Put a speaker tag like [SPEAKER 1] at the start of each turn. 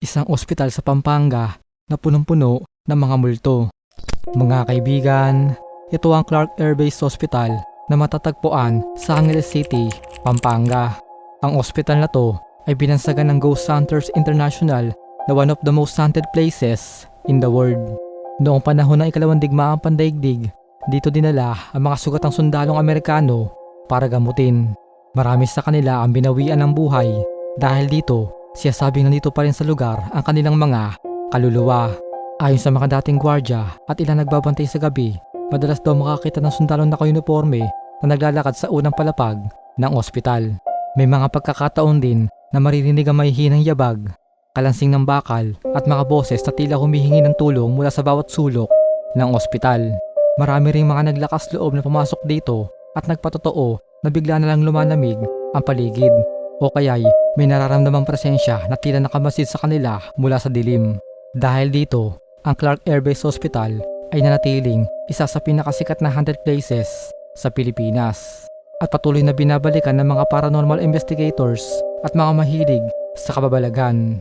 [SPEAKER 1] isang ospital sa Pampanga na punong-puno ng mga multo. Mga kaibigan, ito ang Clark Air Base Hospital na matatagpuan sa Angeles City, Pampanga. Ang ospital na to ay binansagan ng Ghost Hunters International na one of the most haunted places in the world. Noong panahon ng ikalawang digmaang pandaigdig, dito dinala ang mga sugatang sundalong Amerikano para gamutin. Marami sa kanila ang binawian ng buhay dahil dito sinasabing nandito pa rin sa lugar ang kanilang mga kaluluwa. Ayon sa mga dating gwardya at ilang nagbabantay sa gabi, madalas daw makakita ng sundalong naka-uniforme na naglalakad sa unang palapag ng ospital. May mga pagkakataon din na maririnig ang mahihinang yabag, kalansing ng bakal at mga boses na tila humihingi ng tulong mula sa bawat sulok ng ospital. Marami ring mga naglakas loob na pumasok dito at nagpatotoo na bigla na lang lumanamig ang paligid o kaya'y may nararamdamang presensya na tila nakamasid sa kanila mula sa dilim. Dahil dito, ang Clark Air Base Hospital ay nanatiling isa sa pinakasikat na haunted places sa Pilipinas at patuloy na binabalikan ng mga paranormal investigators at mga mahilig sa kababalagan.